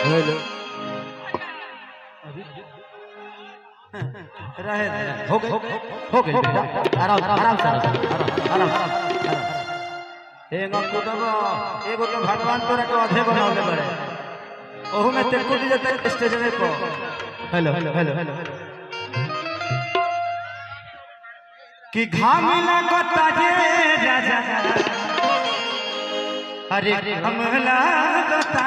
Hello रहे हो गए बेटा आराम आराम से आराम एगो कुदबो एगो के भगवान तोरा के अधे बनावले बड़े ओहू में ते कूद जते स्टेज में को हेलो हेलो कि घाम लगता जे राजा अरे घाम लगता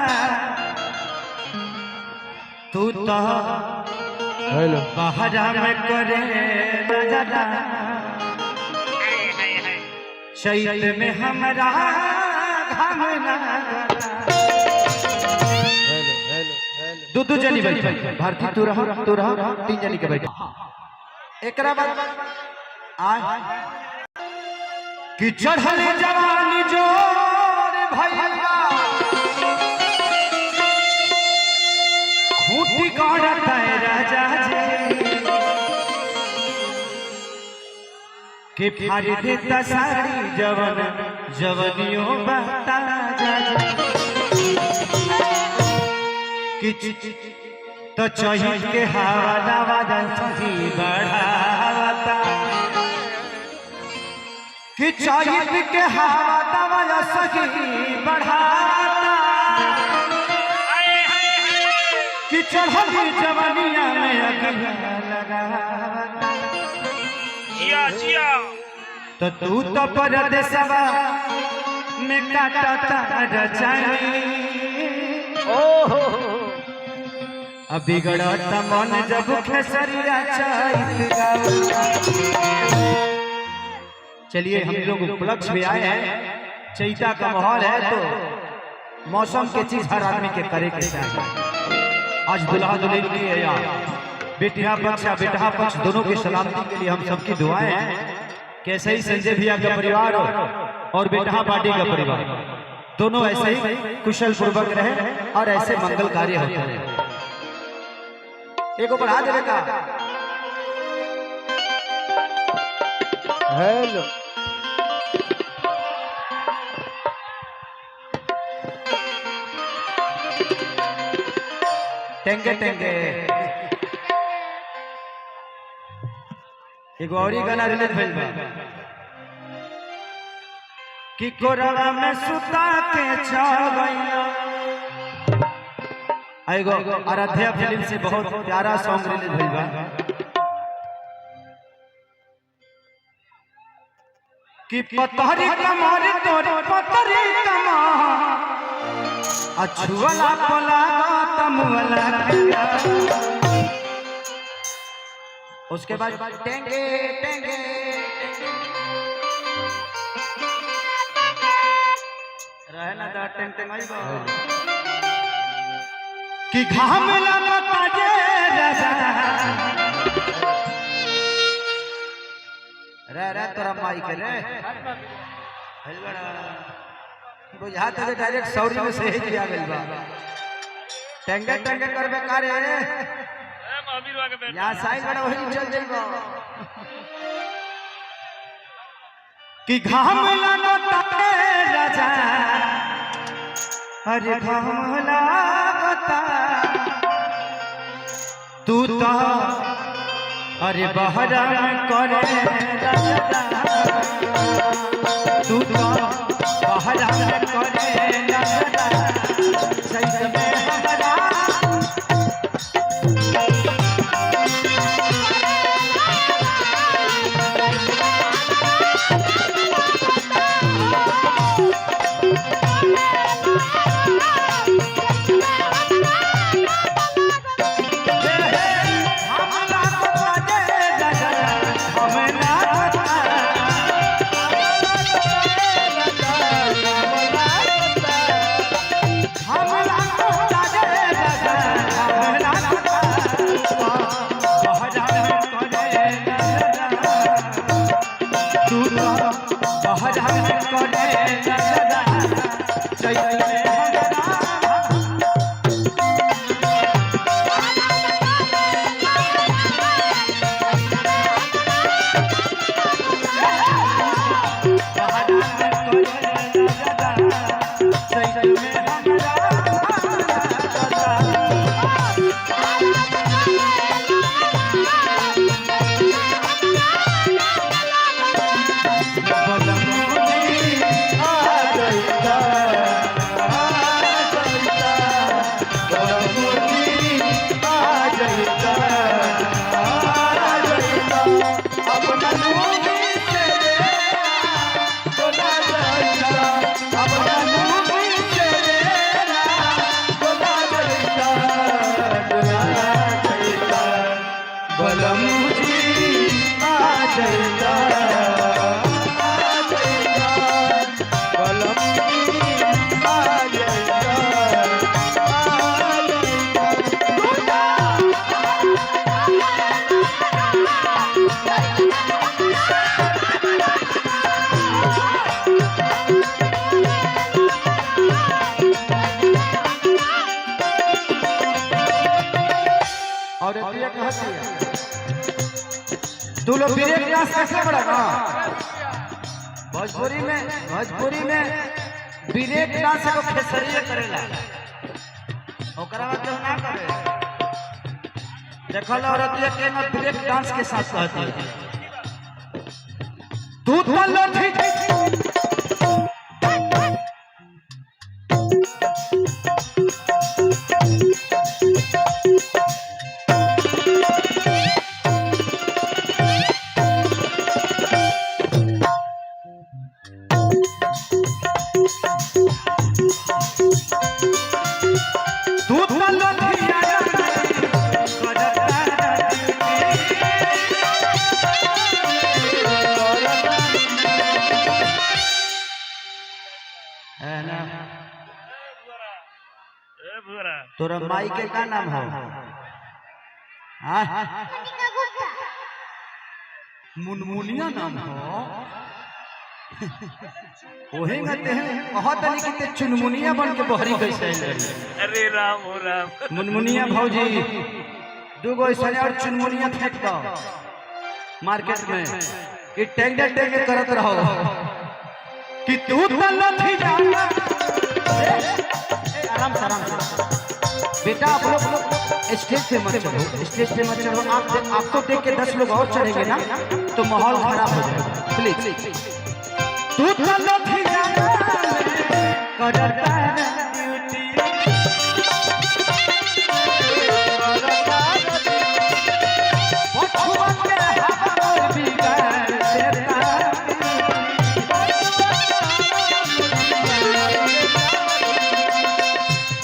तू तो हेलो बाहर में करे राजा शहीद में हमरा घाम लगता दो जनी बैठ भारती तू रह तीन जनी के बैठ एकरा बाद कि चढ़ल जवानी जोर भैया खूंटी गड़त राजा जी के फाड़ी देता सारी जवन जवनियों बता जा तो चहित के हवा नवाजा सही बढ़ावता कि चहित के हवा नवाजा सही बढ़ावता कि चढ़ली जवानिया में अगिया लगावता तो तू तो परदेसवा में काटता रचानी ओहो बिगड़त मन जब खेसरिया चैत गावता। चलिए हम लोग उपलक्ष्य में आए हैं, चैता का माहौल है तो मौसम के चीज हर आदमी के करे के चाहिए। आज दुल्हा दुल्हन की या बेटिया पक्ष या बेटा पक्ष दोनों की सलामती के लिए हम सबकी दुआएं हैं। कैसे ही संजय भैया का परिवार और बेटा पार्टी का परिवार दोनों ऐसे ही कुशल पूर्वक रहे और ऐसे मंगल कार्य होते रहे। एको बढ़ा देवे का हेलो टेंगे टेंगे एगो और गाना रिलीज भइल बा कि कोरवा में सुता के चल गइला। एगो आराध्या फिल्म से बहुत प्यारा सॉन्ग रिलीज भइल बा कि पतरी कमर तोर पतरी कमर अछुवला पला तमवला उसके बाद टेंगे टेंगे रहना दा टेंग टेंग आई बा कि घाम लगता जे राजा रे तोरा माई के रे हलगड़ा बुझाते जे डायरेक्ट सौरी में से ही किया गइल बा टेंगे टेंगे करबे करे रे महावीर वा के बेटा यहां साइड बड़ा वही चल जाइबो कि घाम लगता राजा अरे घाम लगता तू तो अरे बहरा में करे राजा तू तो बहरा में करे राजा सही में हमरा कहती है तू लोग ब्रेक डांस कैसे बड़ा ना भोजपुरी में ब्रेक डांस को खेसरिया करेला ओकरा बाद तो ना करे देखल औरत ये के ना ब्रेक डांस के साथ कहती है तू तो लठी तोरा माई के का नाम हो मुनमुनिया नाम हो ओहे गते हैं बहुत तनी के चुनमुनिया बन के बहरी कैसे अरे राम हो राम मुनमुनिया भौजी दूगो ऐसा और चुनमुनिया फेंक दो मार्केट में कि टेंगे करत रहो कि तू तो लठी जाना आराम से बेटा आप लोग स्टेज पे मत चढ़ो आपको देख के 10 लोग और चढ़ेंगे ना तो माहौल खराब हो जाएगा प्लीज तू तो लठी जाना करता है ड्यूटी पछुआ के हाथ बिगाड़ देता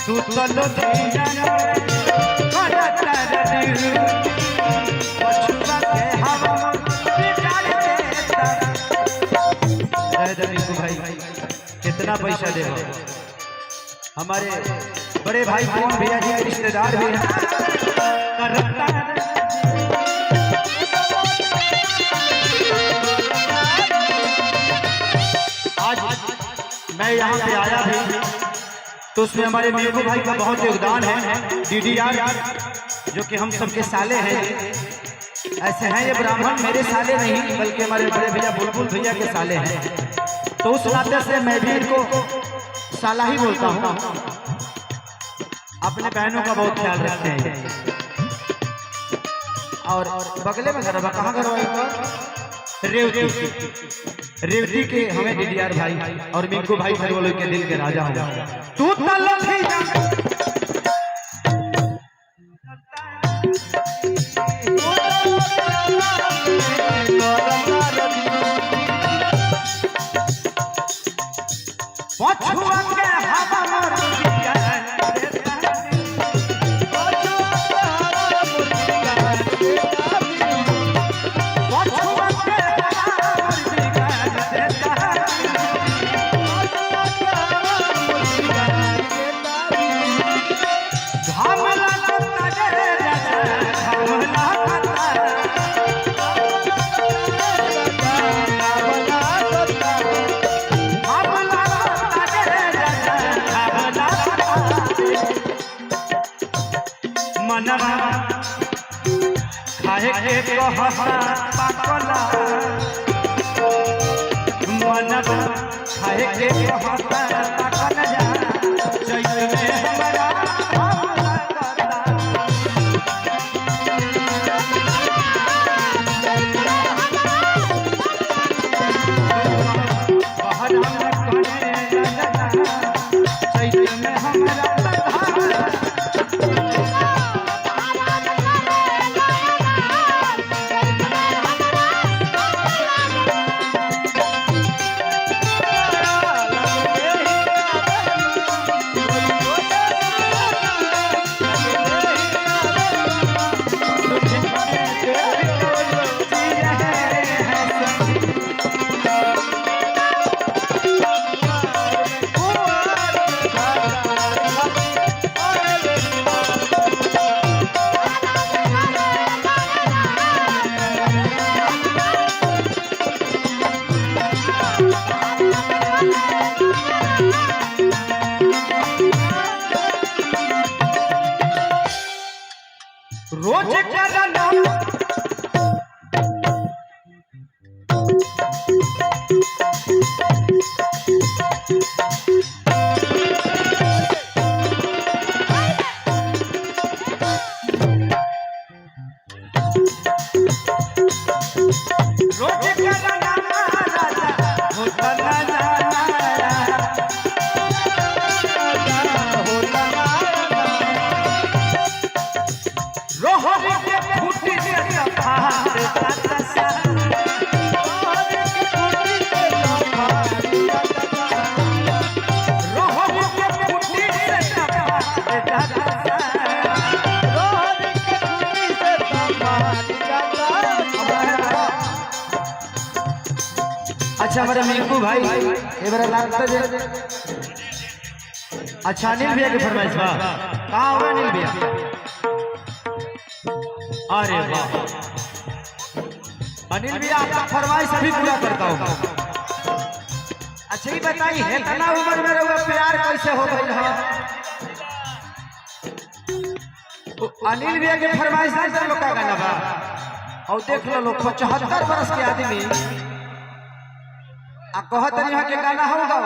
तू तो लठी जाना करता है ड्यूटी पछुआ के हाथ बिगाड़ देता भाई कितना पैसा दे हमारे बड़े भाई कौन भैया जी के रिश्तेदार भी हैं आज मैं यहाँ पे आया भी तो उसमें हमारे मेघू भाई का बहुत योगदान है DDR जो कि हम सबके साले हैं ऐसे हैं ये ब्राह्मण मेरे साले नहीं बल्कि हमारे बड़े भैया बुलबुल भैया के साले हैं तो उस नाते से मैं भी इनको साला ही बोलता हूँ अपने बहनों का बहुत ख्याल रखते हैं और बगले में घर कहाँ घर रेवती के हमें DDR भाई और मिंकू भाई वालों के दिल के राजा हो तू पछुआ के हवा मोर खाए के कहता पाकला मनवा खाए के कहता पाकल जा चैत में हमरा हमला करता बाहर हम करे लगता चैत में हमरा रोज करना रोज करना राजा होता ना रोहर के फूटी से सफार दाता सा रोहर के फूटी से सफार दाता सा अच्छा हमारे मिंकू भाई ये बड़ा लागता है। अच्छा अनिल भैया की फरमाइश बा कहाँ हुआ अनिल भैया? अरे वाह अनिल भैया आपका फरमाइश अभी पूरा करता हूँ। अच्छा ही बताइए इतना उम्र में रहुआ प्यार कैसे हो गई है? तो अनिल भैया के फरमाइश नहीं लोग का गाना बा और देख लो लोग 75 बरस के आदमी आ कहत नहीं के गाना होगा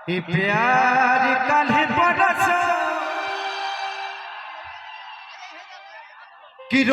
ये प्यार कल बरस कि